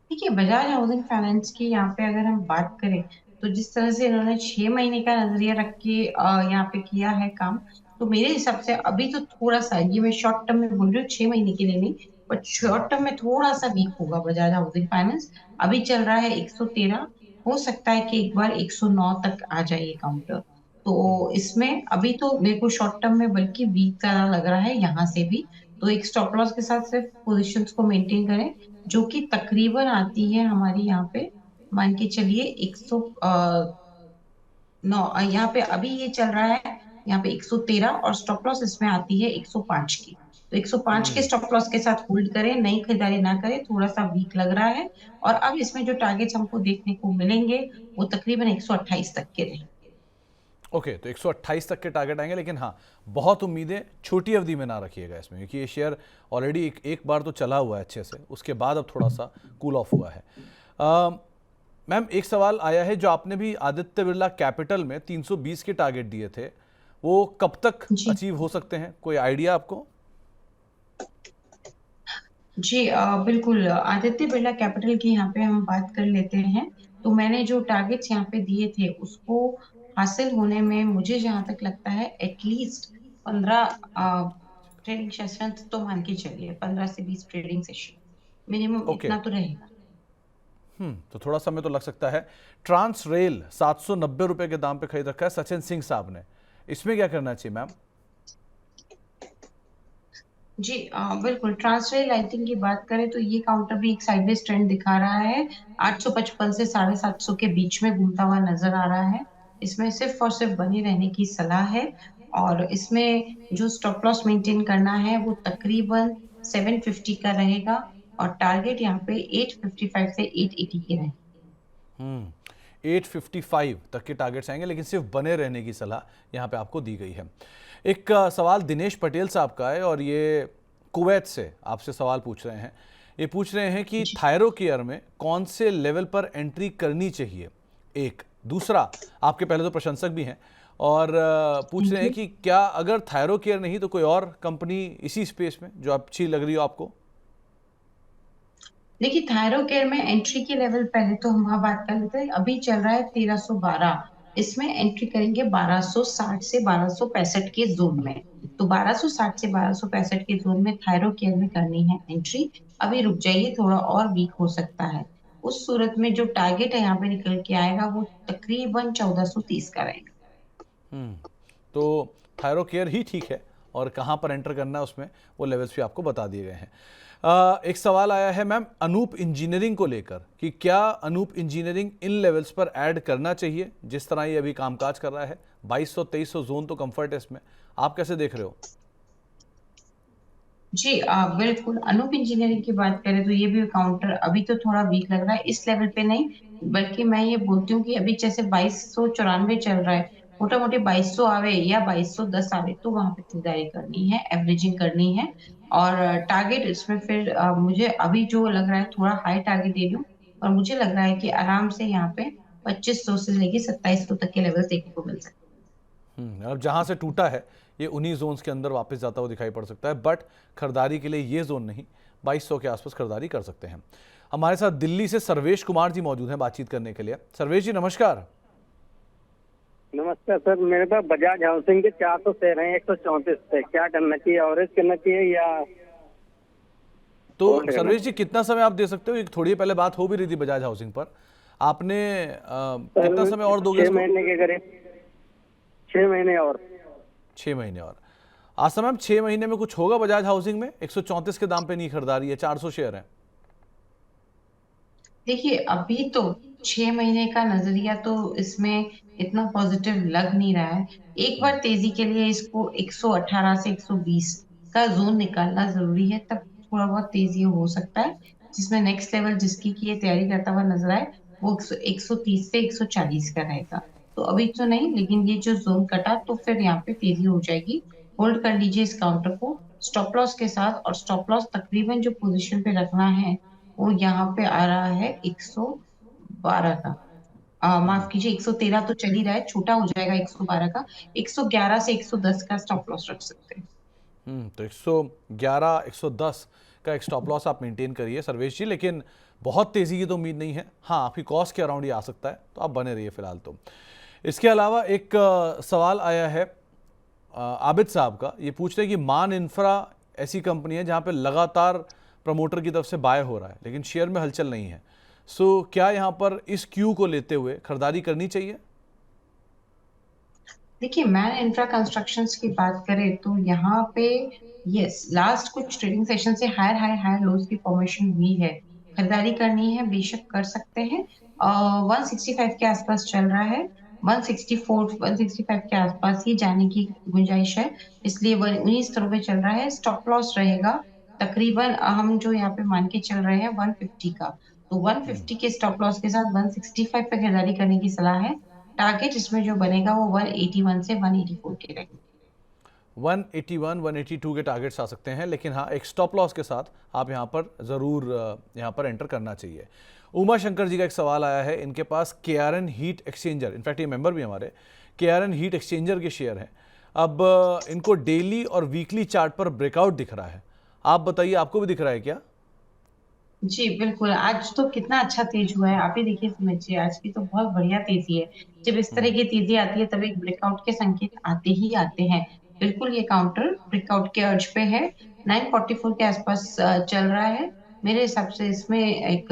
देखिए, बजाज हाउसिंग फाइनेंस की यहाँ पे अगर हम बात करें, तो जिस तरह से इन्होंने 6 महीने का नजरिया रख के यहाँ पे किया है काम, तो मेरे हिसाब से अभी तो थोड़ा सा, ये मैं शॉर्ट टर्म में बोल रही हूँ, 6 महीने के लिए नहीं, बट शॉर्ट टर्म में थोड़ा सा वीक होगा बजाज हाउसिंग फाइनेंस। अभी चल रहा है 113, हो सकता है कि एक बार 109 तक आ जाए ये काउंटर। तो इसमें अभी तो मेरे को शॉर्ट टर्म में बल्कि वीक ज्यादा लग रहा है यहाँ से भी। तो एक स्टॉप लॉस के साथ सिर्फ पोजिशंस को मेंटेन करें, जो कि तकरीबन आती है हमारी यहाँ पे, मान के चलिए 109। यहाँ पे अभी ये चल रहा है यहाँ पे 113, और स्टॉप लॉस इसमें आती है 105 की। तो 105 के स्टॉप लॉस के साथ होल्ड करें, नई खरीदारी ना करें, थोड़ा सा वीक लग रहा है। और अब इसमें जो टारगेट्स हमको देखने को मिलेंगे वो तकरीबन 128 तक के रहेंगे। ओके, तो 128 तक के टारगेट आएंगे, लेकिन हाँ, बहुत उम्मीदें छोटी अवधि में ना रखिएगा इसमें, क्योंकि ये शेयर ऑलरेडी एक बार तो चला हुआ है अच्छे से, उसके बाद अब थोड़ा सा कूल ऑफ हुआ है। मैम एक सवाल आया है, जो आपने भी आदित्य बिरला कैपिटल में 320 के टारगेट दिए थे, वो कब तक जी अचीव हो सकते हैं, कोई आइडिया आपको? जी बिल्कुल, आदित्य बिरला कैपिटल की यहाँ पे हम बात कर लेते हैं। तो मैंने जो टारगेट्स यहाँ पे दिए थे उसको हासिल होने में मुझे जहां तक लगता है एटलीस्ट 15 ट्रेडिंग सेशन तो मान के चलिए, 15 से 20 ट्रेडिंग सेशन मिनिमम ओके। इतना तो रहेगा। तो थोड़ा समय तो लग सकता है। ट्रांस रेल 790 रुपए के दाम पे खरीद रखा है सचिन सिंह साहब ने, इसमें क्या करना चाहिए मैम? जी बिल्कुल, ट्रांसरेल लाइटिंग की बात करें तो ये काउंटर भी एक साइडवेज ट्रेंड दिखा रहा है। 855 से 750 के बीच में घूमता हुआ नजर आ रहा है। इसमें सिर्फ और सिर्फ बने रहने की सलाह है। और इसमें जो स्टॉप लॉस मेंटेन करना है वो तकरीबन 750 का रहेगा। और टारगेट यहाँ पे 855 से 880 के रहेगा। 855 तक के टारगेट्स आएंगे, लेकिन सिर्फ बने रहने की सलाह यहाँ पे आपको दी गई है। एक सवाल दिनेश पटेल साहब का है और ये कुवैत से आपसे सवाल पूछ रहे हैं। ये पूछ रहे हैं कि जी थायरोकेयर में कौन से लेवल पर एंट्री करनी चाहिए, एक। दूसरा, आपके पहले तो प्रशंसक भी हैं और पूछ रहे थैंक हैं यू। कि क्या अगर थायरोकेयर नहीं तो कोई और कंपनी इसी स्पेस में जो अच्छी लग रही हो आपको? देखिए थायरो केयर में एंट्री के लेवल पहले तो हम वहाँ बात कर लेते हैं। अभी चल रहा है 1312। इसमें एंट्री करेंगे 1260 से 1265 के जोन में। तो 1260 से 1265 के जोन में थायरो केयर में करनी है एंट्री। अभी रुक जाइए, थोड़ा और वीक हो सकता है। उस सूरत में जो टारगेट है यहाँ पे निकल के आएगा वो तकरीबन 1430 का रहेगा। तो थायरोकेयर ही ठीक है और कहाँ पर एंटर करना है उसमें वो लेवल्स भी आपको बता दिए गए हैं। एक सवाल आया है मैम अनूप इंजीनियरिंग को लेकर कि क्या अनूप इंजीनियरिंग इन लेवल्स पर ऐड करना चाहिए जिस तरह ये अभी कामकाज कर रहा है? 2200-2300 जोन तो कंफर्ट है इसमें, आप कैसे देख रहे हो? जी बिल्कुल। अनूप इंजीनियरिंग की बात करें तो ये भी काउंटर अभी तो थोड़ा वीक लग रहा है, इस लेवल पे नहीं। बल्कि मैं ये बोलती हूँ कि अभी जैसे 2294 चल रहा है, मोटा मोटी 2200 आवे या 2210 आवे तो वहां पे खरीदारी करनी है, एवरेजिंग करनी है। और टारगेट इसमें फिर मुझे अभी जो लग रहा है थोड़ा हाई टारगेट दे रही हूँ। और मुझे लग रहा है कि आराम से यहाँ पे 2500 से लेके 2700 तक के लेवल देखने को मिल सकते अब जहाँ से टूटा है ये उन्हीं जोन्स के अंदर वापस जाता हुआ दिखाई पड़ सकता है, बट खरीदारी के लिए ये जोन नहीं, 2200 के आसपास खरीदारी कर सकते हैं। हमारे साथ दिल्ली से सर्वेश कुमार जी मौजूद हैं बातचीत करने के लिए। सर्वेश जी नमस्कार। नमस्कार सर, मेरे पास बजाज हाउसिंग के 400 शेयर हैं 134 पे। क्या करना चाहिए, एवरेज करना चाहिए या तो होल्ड करना सर्वेश जी चाहिए? कितना समय आप दे सकते हो? एक थोड़ी पहले बात हो भी रही थी बजाज हाउसिंग पर, आपने कितना समय और दोगे छह इसको? महीने के करीब, 6 महीने और। 6 महीने और। आज समय अब 6 महीने में कुछ होगा बजाज हाउसिंग में? 134 के दाम पे नहीं खरीदारी है, 400 शेयर है। देखिए अभी तो 6 महीने का नजरिया तो इसमें इतना पॉजिटिव लग नहीं रहा है। एक बार तेजी के लिए इसको 118 से 120 का जोन निकालना जरूरी है, तब थोड़ा बहुत तेजी हो सकता है। जिसमें नेक्स्ट लेवल जिसकी की ये तैयारी करता हुआ नजर आए वो 130 से 140 का रहेगा। तो अभी तो नहीं, लेकिन ये जो जोन कटा तो फिर यहाँ पे तेजी हो जाएगी। होल्ड कर लीजिए इस काउंटर को स्टॉप लॉस के साथ। और स्टॉप लॉस तकरीबन जो पोजीशन पे रखना है वो यहाँ पे आ रहा है 112 का। माफ कीजिए 113 तो चल ही रहा है, छोटा हो जाएगा 112 का। 111 से 110 का स्टॉप लॉस रख सकते हैं। तो 111 110 का एक स्टॉप लॉस आप मेंटेन करिए सर्वेश जी, लेकिन बहुत तेज़ी की तो उम्मीद नहीं है। हाँ, आपकी कॉस्ट के अराउंड ये आ सकता है, तो आप बने रहिए फिलहाल तो। इसके अलावा एक सवाल आया है आबिद साहब का। ये पूछ रहे हैं कि मान इंफ्रा ऐसी कंपनी है जहाँ पे लगातार प्रमोटर की तरफ से बाय हो रहा है लेकिन शेयर में हलचल नहीं है। सो क्या यहाँ पर इस क्यू को लेते हुए खरीदारी करनी चाहिए? देखिए मैन इंफ्रा कंस्ट्रक्शंस की बात करें तो यहाँ पे यस, लास्ट कुछ ट्रेडिंग सेशन से हायर हाई हायर लोज की फॉर्मेशन हुई है। खरीदारी करनी है बेशक कर सकते हैं। 165 के आसपास चल रहा है। 164 165 के आसपास ही जाने की गुंजाइश है, इसलिए वो उन्हीं स्तरों पे चल रहा है। स्टॉप लॉस रहेगा तकरीबन हम जो यहाँ पे मान के चल रहे हैं 150 का। तो 150 के स्टॉप लॉस के साथ 165 पे खरीदारी करने की सलाह है। टारगेट इसमें जो बनेगा वो 181 से 184 के रहेंगे। 181 182 के टारगेट्स आ सकते हैं, लेकिन हाँ एक स्टॉप लॉस के साथ आप यहाँ पर ज़रूर यहाँ पर एंटर करना चाहिए। उमा शंकर जी का एक सवाल आया है, इनके पास KRN हीट एक्सचेंजर, इनफैक्ट ये मेंबर भी हमारे KRN हीट एक्सचेंजर के शेयर हैं। अब इनको डेली और वीकली चार्ट पर ब्रेकआउट दिख रहा है, आप बताइए आपको भी दिख रहा है क्या? जी बिल्कुल। आज तो कितना अच्छा तेज हुआ है, आप ही देखिए समझिए, आज की तो बहुत बढ़िया तेजी है। जब इस तरह की तेजी आती है तब एक ब्रेकआउट के संकेत आते ही आते हैं। बिल्कुल ये काउंटर ब्रेकआउट के अर्ज पे है। 944 के आसपास चल रहा है। मेरे हिसाब से इसमें एक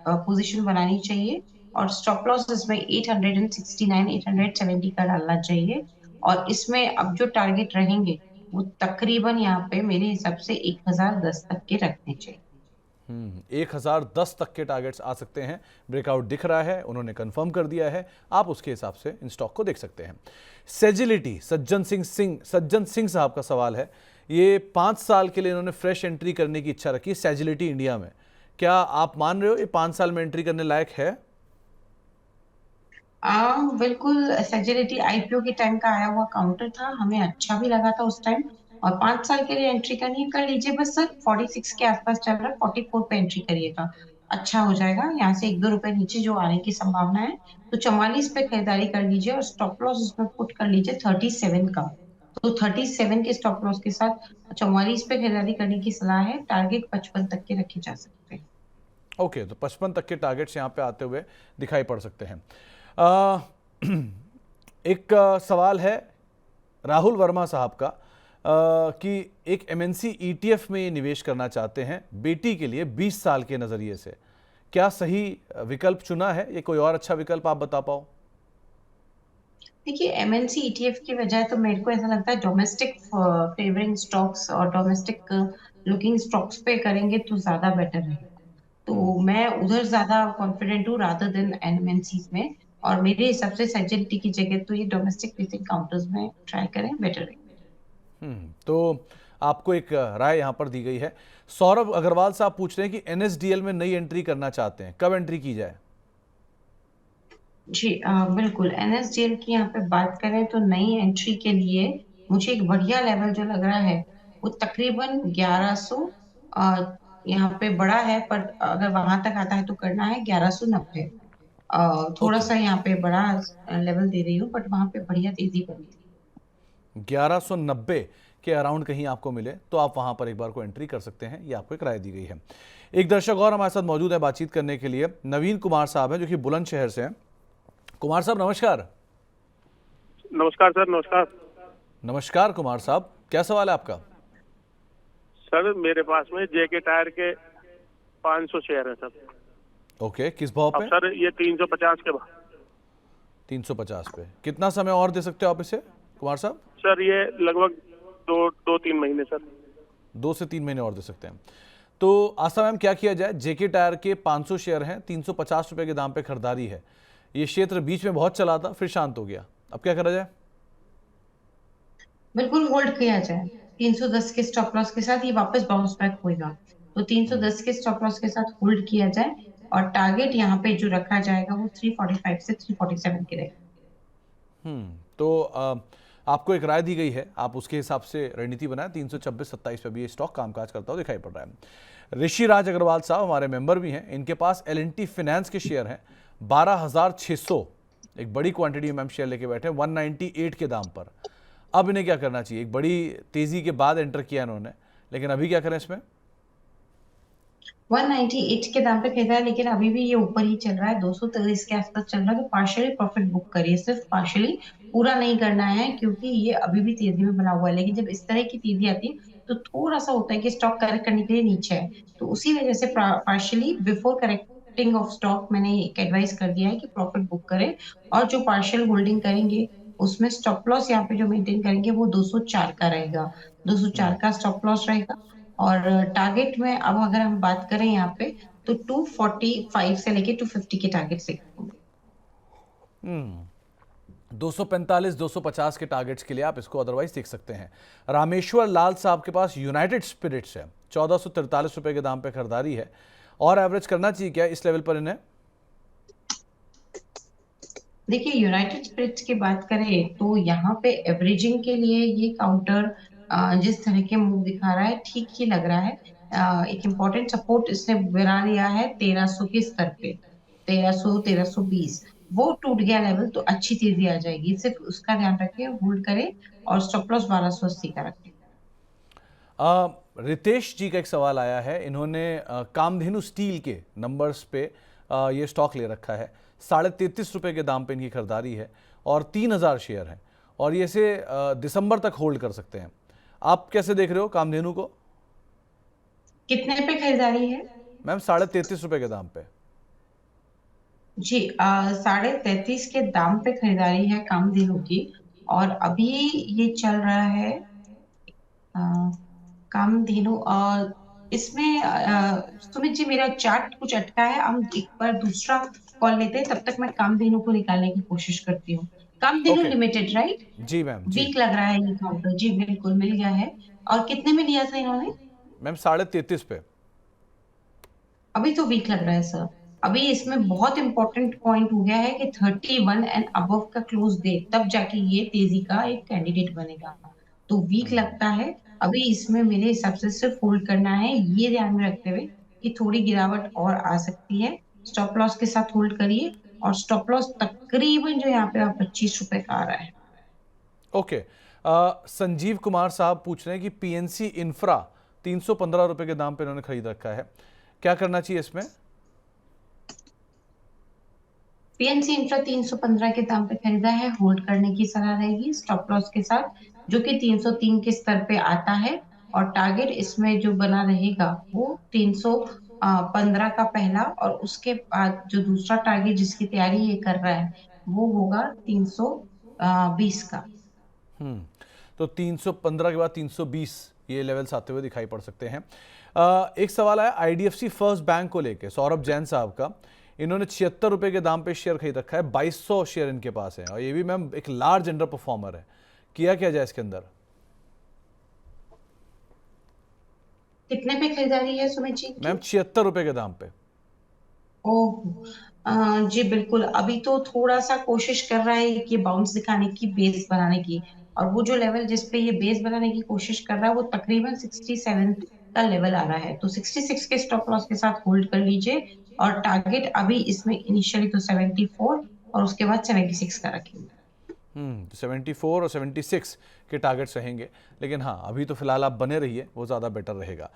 पोजीशन बनानी चाहिए। और स्टॉप लॉस इसमें 869 870 का डालना चाहिए। और इसमें अब जो टारगेट रहेंगे वो तकरीबन यहाँ पे मेरे हिसाब से 1010 तक के रखने चाहिए। 1010 तक के टारगेट्स आ सकते हैं। ब्रेकआउट दिख रहा है, उन्होंने कंफर्म कर दिया है, आप उसके हिसाब से इन स्टॉक को देख सकते हैं। सेजिलिटी, सज्जन सिंह साहब का सवाल है। ये 5 साल के लिए इन्होंने फ्रेश एंट्री करने की इच्छा रखी है सेजिलिटी इंडिया में। क्या आप मान रहे हो ये 5 साल में एंट्री करने लायक है? बिल्कुल सेक्युरिटी आईपीओ के टाइम का आया हुआ काउंटर था, हमें अच्छा भी लगा था उस टाइम। और 5 साल के लिए एंट्री करनी है कर लीजिए, बस सर 46 के आसपास चल रहा है, 44 पे एंट्री करिएगा, अच्छा हो जाएगा। यहाँ से 1-2 रुपए नीचे जो आने की संभावना है, तो 44 पे खरीदारी कर लीजिए और स्टॉप लॉस उसमें पुट कर लीजिए 37 का। तो 37 के स्टॉप लॉस के साथ 44 पे खरीदारी करने की सलाह है, टारगेट 55 तक के रखे जा सकते हैं। ओके, तो 55 तक के टारगेट्स यहाँ पे आते हुए दिखाई पड़ सकते हैं। अ, एक सवाल है राहुल वर्मा साहब का, कि एक एमएनसी ईटीएफ में ये निवेश करना चाहते हैं बेटी के लिए 20 साल के नज़रिए से। क्या सही विकल्प चुना है, ये कोई और अच्छा विकल्प आप बता पाओ? देखिए, एमएनसी ईटीएफ की बजाय तो मेरे को ऐसा लगता है डोमेस्टिक फेवरिंग स्टॉक्स और डोमेस्टिक लुकिंग स्टॉक्स पे करेंगे तो ज्यादा बेटर रहेगा। तो मैं उधर ज्यादा कॉन्फिडेंट हूँ रादर देन एमएनसी में। और मेरे हिसाब से सैचुरिटी की जगह तो ये डोमेस्टिक लिस्टिंग काउंटर्स में ट्राई करें, बेटर रहेगा। तो आपको एक राय यहाँ पर दी गई है। सौरभ अग्रवाल साहब पूछ रहे हैं कि एनएसडीएल में नई एंट्री करना चाहते हैं, कब एंट्री की जाए? जी बिल्कुल, एनएसडीएल की यहाँ पे बात करें तो नई एंट्री के लिए मुझे एक बढ़िया लेवल जो लग रहा है वो तकरीबन 1100, यहाँ पे बड़ा है पर अगर वहां तक आता है तो करना है 1190। थोड़ा ओके, सा यहाँ पे बड़ा लेवल दे रही हूँ, बट वहां पे बढ़िया तेजी बनी थी। 1190 के अराउंड कहीं आपको मिले तो आप वहां पर एक बार को एंट्री कर सकते हैं, ये आपको एक राय दी गई है। एक दर्शक और हमारे साथ मौजूद है बातचीत करने के लिए, नवीन कुमार साहब हैं जो कि बुलंदशहर से हैं। कुमार साहब नमस्कार। नमस्कार सर। नमस्कार नमस्कार कुमार साहब, क्या सवाल है आपका? सर, मेरे पास में जेके टायर के 500 शेयर है सर। ओके, किस भाव अब पे? सर ये 350 के बाद 350 पे। कितना समय और दे सकते हो आप इसे कुमार साहब? सर ये लगभग 2-3 महीने सर। 2 से 3 महीने और दे सकते हैं। तो आशा मैम, क्या किया जाए? जेके टायर के 500 शेयर हैं, 350 रुपए के दाम पे खरीदारी है। ये क्षेत्र बीच में बहुत चला था, फिर शांत हो गया, अब क्या करा जाए? बिल्कुल होल्ड किया जाए, 310 के स्टॉप लॉस के साथ ये वापस बाउंस बैक होएगा। तो 310 के स्टॉप लॉस के साथ होल्ड किया जाए और टारगेट यहाँ पे जो रखा जाएगा वो 345 से 347 के रहेगा। तो आपको एक राय दी गई है, आप उसके हिसाब से रणनीति बनाएं। 326-27 पे भी ये स्टॉक कामकाज करता हुआ दिखाई पड़ रहा है। ऋषि राज अग्रवाल साहब हमारे मेंबर भी हैं, इनके पास एल&टी फाइनेंस के शेयर हैं 12,600, एक बड़ी क्वांटिटी में हम शेयर लेके बैठे हैं 198 के दाम पर। अब इन्हें क्या करना चाहिए? एक बड़ी तेजी के बाद एंटर किया इन्होंने, लेकिन अभी क्या करें इसमें? 198 के दाम पे खरीदा है, लेकिन अभी भी ये ऊपर ही चल रहा है, 230 के आसपास चल रहा है। तो पार्शियली प्रॉफिट बुक करिए, सिर्फ पार्शियली, पूरा नहीं करना है, क्योंकि ये अभी भी तेजी में बना हुआ है। लेकिन जब इस तरह की तेजी आती है तो थोड़ा सा होता है कि स्टॉक करेक्ट करने के लिए नीचे है, तो उसी वजह से partially before correcting of stock मैंने एक एडवाइस कर दिया है कि प्रॉफिट बुक करें। और जो पार्शियल होल्डिंग करेंगे उसमें स्टॉप लॉस यहाँ पे जो मेंटेन करेंगे वो 204 का रहेगा, 204 का स्टॉप लॉस रहेगा। और टारगेट में अब अगर हम बात करें यहाँ पे तो 245 से लेके 250 के टारगेट से। 245-250 के टारगेट्स के लिए आप इसको अदरवाइज देख सकते हैं। रामेश्वर लाल साहब के पास यूनाइटेड स्पिरिट्स है, 1443 रुपए के दाम पे खरीदारी है, और एवरेज करना चाहिए क्या इस लेवल पर इन्हें? देखिए, यूनाइटेड स्पिरिट्स की बात करें तो यहाँ पे एवरेजिंग के लिए ये काउंटर जिस तरह के मूव दिखा रहा है ठीक ही लग रहा है। एक इम्पोर्टेंट सपोर्ट इसने बना लिया है 1300 के स्तर पे, 1300 1320 वो टूट गया लेवल तो अच्छी तेजी आ जाएगी, सिर्फ उसका ध्यान रखें, होल्ड करें और स्टॉप लॉस 1280 का रखें। रितेश जी का एक सवाल आया है, इन्होंने कामधेनु स्टील के नंबर्स पे ये स्टॉक ले रखा है, 33.5 रुपए के दाम पे इनकी खरीदारी है और 3000 शेयर है, और ये इसे दिसंबर तक होल्ड कर सकते हैं। आप कैसे देख रहे हो कामधेनु को? कितने पे खरीदारी है? मैम 33.5 रुपए के दाम पे। जी 33.5 के दाम पे खरीदारी है कामधेनु की। और अभी ये चल रहा है कामधेनु। इसमें सुमित जी, मेरा चार्ट कुछ अटका है, हम एक बार दूसरा कॉल लेते हैं, तब तक मैं कामधेनु को निकालने की कोशिश करती हूँ। Kamdhenu okay limited, right? जी मैम, जी वीक लग रहा है ये काउंटर, जी बिल्कुल मिल गया है। और कितने में लिया था इन्होंने? मैम 33.5 पे। अभी तो वीक लग रहा है सर। अभी इसमें बहुत इंपॉर्टेंट पॉइंट हो गया है कि 31 एंड अबव का क्लोज दे, तब जाके ये तेजी का एक कैंडिडेट बनेगा। तो वीक लगता है अभी इसमें, मेरे हिसाब से सिर्फ होल्ड करना है, ये ध्यान में रखते हुए कि थोड़ी गिरावट और आ सकती है। स्टॉप लॉस के साथ होल्ड करिए, और स्टॉप लॉस तकरीबन जो यहाँ पे 25 रुपए का आ रहा है। ओके। संजीव कुमार साहब पूछ रहे हैं कि पीएनसी इंफ्रा 315 रुपए के दाम पे इन्होंने खरीद रखा है, क्या करना चाहिए इसमें? पीएनसी इंफ्रा 315 के दाम पे खरीदा है, होल्ड करने की सलाह रहेगी स्टॉप लॉस के साथ, जो कि 303 के स्तर पे आता है। और टारगेट इसमें जो बना रहेगा वो 315 का पहला, और उसके बाद जो दूसरा टारगेट जिसकी तैयारी ये कर रहा है वो होगा 320 का। तो 315 के बाद 320 ये लेवल्स आते हुए दिखाई पड़ सकते हैं। एक सवाल आया आईडीएफसी फर्स्ट बैंक को लेके, सौरभ जैन साहब का। इन्होंने 76 रुपए के दाम पे शेयर खरीद रखा है, 2200 शेयर इनके पास है, और ये भी मैम एक लार्ज अंडर परफॉर्मर है। किया क्या जाए इसके अंदर? कितने पे खरीदारी है सुमित जी की? मैम 76 रुपए के दाम पे। ओह, जी बिल्कुल, अभी तो थोड़ा सा कोशिश कर रहा है कि बाउंस दिखाने की, बेस बनाने की। और वो जो लेवल जिस पे ये बेस बनाने की कोशिश कर रहा है वो तकरीबन 67 का लेवल आ रहा है। तो 66 के स्टॉप लॉस के साथ होल्ड कर लीजिए, और टारगेट अभी इसमें इनिशियली तो 74 और उसके बाद 76 का रखेंगे। 74 और 76 के टारगेट्स रहेंगे, लेकिन हाँ अभी तो फिलहाल आप बने रहिए, वो ज़्यादा बेटर रहेगा।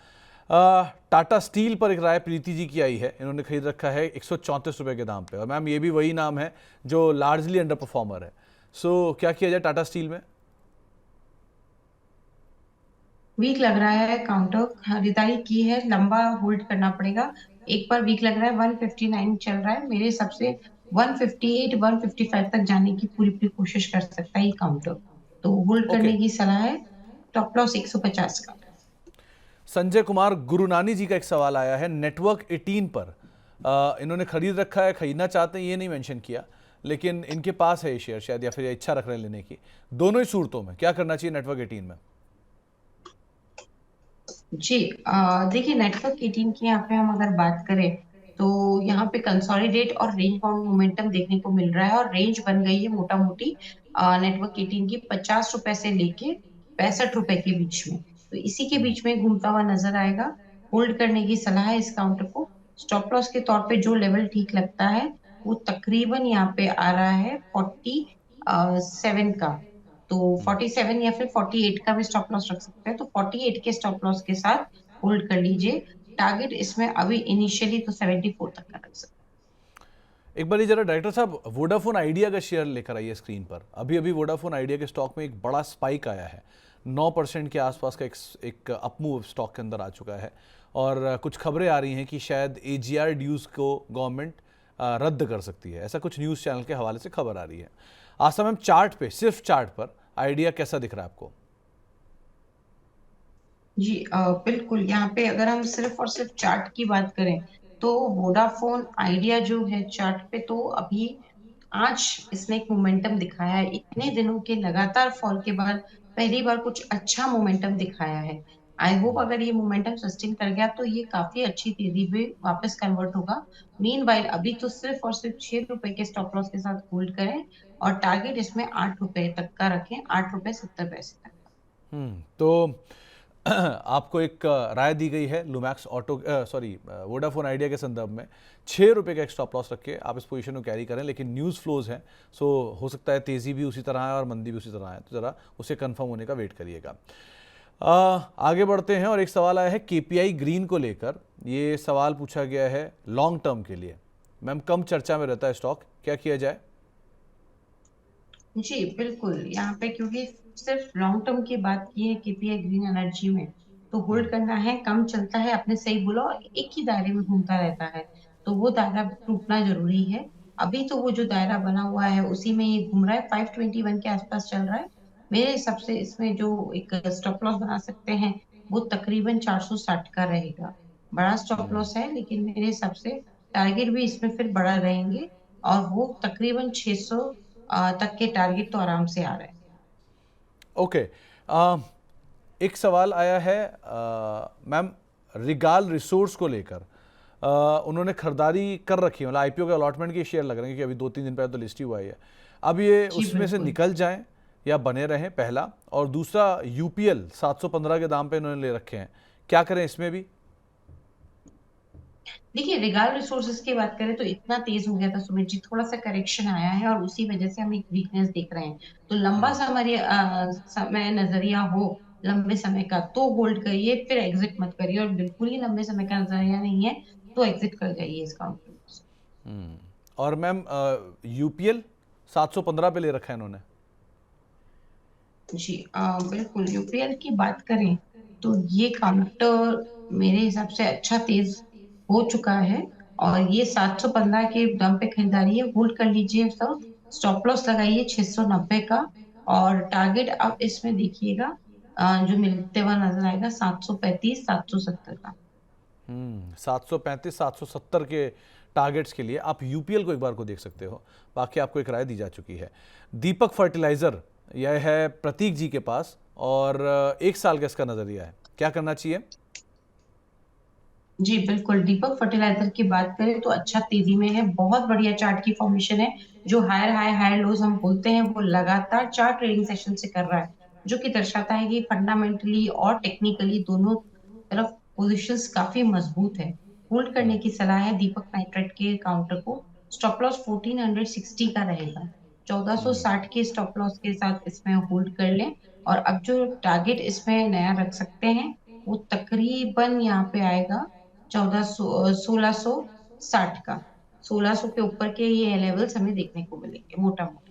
टाटा स्टील पर एक राय प्रीति जी की आई है, इन्होंने खरीद रखा है 134 रुपए के दाम पे, और मैम ये भी वही नाम है जो लार्जली अंडर परफॉर्मर है। सो क्या किया जाए टाटा स्टील में? वीक लग रहा है, काउंटर खरीदारी की है, लंबा होल्ड करना पड़ेगा। एक बार वीक लग रहा है, 159 चल रहा है, मेरे हिसाब से 158 155 तक जाने की पूरी पूरी कोशिश कर सकता है ये काउंटर। तो होल्ड ओके। करने की सलाह है। टॉप लॉस 150 का। संजय कुमार गुरुनानी जी का एक सवाल आया है नेटवर्क 18 पर। इन्होंने खरीद रखा है, खरीदना चाहते हैं ये नहीं मेंशन किया, लेकिन इनके पास है ये शेयर शायद, या फिर ये इच्छा रख रहे हैं लेने की। दोनों ही सूरतों में क्या करना चाहिए नेटवर्क 18 में? जी, देखिए नेटवर्क 18 की यहाँ पे हम अगर बात करें तो यहाँ पे कंसोलिडेट और रेंज बाउंड मोमेंटम देखने को मिल रहा है, और रेंज बन गई है मोटा मोटी नेटवर्क 18 की 50 रुपए से लेके 65 रुपए के बीच में। तो इसी के बीच में घूमता हुआ नजर आएगा। होल्ड करने की सलाह है इस काउंटर को। स्टॉप लॉस के तौर पे जो लेवल ठीक लगता है वो तकरीबन यहाँ पे आ रहा है 47 का। तो 47 या फिर 48 का भी स्टॉप लॉस रख सकते हैं। तो 48 के स्टॉप लॉस के साथ होल्ड कर लीजिए। टारगेट इसमें अभी इनिशियली तो 74 तक का रख सकते हैं। एक बार जरा डायरेक्टर साहब वोडाफोन आइडिया का शेयर लेकर आइए स्क्रीन पर। अभी अभी वोडाफोन आइडिया के स्टॉक में एक बड़ा स्पाइक आया है, 9% के आसपास का एक अपमूव स्टॉक के अंदर आ चुका है, और कुछ खबरें आ रही हैं कि शायद एजीआर ड्यूज को गवर्नमेंट रद्द कर सकती है, ऐसा कुछ न्यूज़ चैनल के हवाले से खबर आ रही है। आसाम में चार्ट पे, सिर्फ चार्ट पर आइडिया कैसा दिख रहा है आपको? जी, बिल्कुल, यहाँ पे अगर हम सिर्फ और सिर्फ चार्ट की बात करें तो वोडाफोन आइडिया जो है चार्ट पे, तो अभी आज इसने एक मोमेंटम दिखाया है। इतने दिनों के लगातार फॉल के बाद पहली बार कुछ अच्छा मोमेंटम दिखाया है। आई होप अगर ये मोमेंटम सस्टेन कर गया तो ये काफी अच्छी तेजी में वापस कन्वर्ट होगा। मीनवाइल अभी तो सिर्फ और सिर्फ 6 रुपए के स्टॉप लॉस के साथ होल्ड करें, और टारगेट इसमें 8 रुपए तक का रखें, 8 रुपए 70 पैसे तक। तो आपको एक राय दी गई है Lumax auto, sorry Vodafone idea के संदर्भ में 6 रुपए का एक स्टॉप लॉस रख के आप इस पोजीशन को कैरी करें, लेकिन न्यूज़ फ्लोज हैं, सो हो सकता है तेज़ी भी उसी तरह है और मंदी भी उसी तरह है, तो ज़रा उसे कंफर्म होने का वेट करिएगा। आगे बढ़ते हैं, और एक सवाल आया है केपीआई ग्रीन को लेकर। ये सवाल पूछा गया है लॉन्ग टर्म के लिए, मैम कम चर्चा में रहता है स्टॉक, क्या किया जाए? जी बिल्कुल, यहाँ पे क्योंकि सिर्फ लॉन्ग टर्म की बात की है केपीआई ग्रीन एनर्जी में, तो होल्ड करना है। कम चलता है, आपने सही बोला, और एक ही दायरे में घूमता रहता है, तो वो दायरा टूटना जरूरी है। अभी तो वो जो दायरा बना हुआ है उसी में ये घूम रहा है, 521 के आसपास चल रहा है। मेरे हिसाब से इसमें जो एक स्टॉप लॉस बना सकते हैं वो तकरीबन 460 का रहेगा। बड़ा स्टॉप लॉस है, लेकिन मेरे हिसाब से टारगेट भी इसमें फिर बड़ा रहेंगे, और वो तकरीबन 600 तक के टारगेट तो आराम से आ रहे हैं। ओके। एक सवाल आया है मैम रिगाल रिसोर्स को लेकर। उन्होंने खरीदारी कर रखी है, मतलब आईपीओ के अलॉटमेंट के शेयर लग रहे हैं, क्योंकि अभी 2-3 दिन पहले तो लिस्ट ही हुआ ही है। अब ये जी उसमें से बिल्कुल। निकल जाएं या बने रहें, पहला। और दूसरा, यूपीएल 715 के दाम पे इन्होंने ले रखे हैं, क्या करें इसमें भी? देखिए, रिगाल रिसोर्सेज की बात करें तो इतना तेज हो गया था सुमित जी, थोड़ा सा करेक्शन आया है और उसी वजह से हम एक वीकनेस देख रहे हैं। तो लंबा समय नजरिया हो लंबे समय का तो होल्ड करिए, फिर एग्जिट मत करिए, और बिल्कुल ही लंबे समय का नजरिया नहीं है तो एग्जिट कर जाइए इस काउंटर से। और मैम, यूपीएल 715 पे ले रखा है इन्होंने। जी बिल्कुल, यूपीएल की बात करें तो ये काउंटर मेरे हिसाब से अच्छा तेज हो चुका है, और ये 715 के दम पे खरीदारी है, होल्ड कर लीजिए सर। स्टॉप लॉस लगाइए 690 का, और टारगेट अब इसमें देखिएगा जो मिलते हुआ नजर आएगा 735 770 का। 735 770 के टारगेट्स के लिए आप यूपीएल को एक बार को देख सकते हो। बाकी आपको एक राय दी जा चुकी है। दीपक फर्टिलाइजर, यह है प्रतीक जी के पास, और 1 साल का इसका नजरिया है, क्या करना चाहिए? जी बिल्कुल, दीपक फर्टिलाइजर की बात करें तो अच्छा तेजी में है, बहुत बढ़िया चार्ट की फॉर्मेशन है। जो हायर हाई हायर लोज हम बोलते हैं वो लगातार 4 ट्रेडिंग सेशन से कर रहा है, जो कि दर्शाता है कि फंडामेंटली और टेक्निकली दोनों तरफ पोजीशंस काफी मजबूत है। होल्ड करने की सलाह है दीपक नाइट्रेट के काउंटर को। स्टॉप लॉस 1460 का रहेगा, 1460 के स्टॉप लॉस के साथ इसमें होल्ड कर लें। और अब जो टारगेट इसमें नया रख सकते हैं वो तकरीबन यहाँ पे आएगा 1660 का। 1600 के ऊपर के ये लेवल्स हमें देखने को मिलेंगे मोटा मोटा।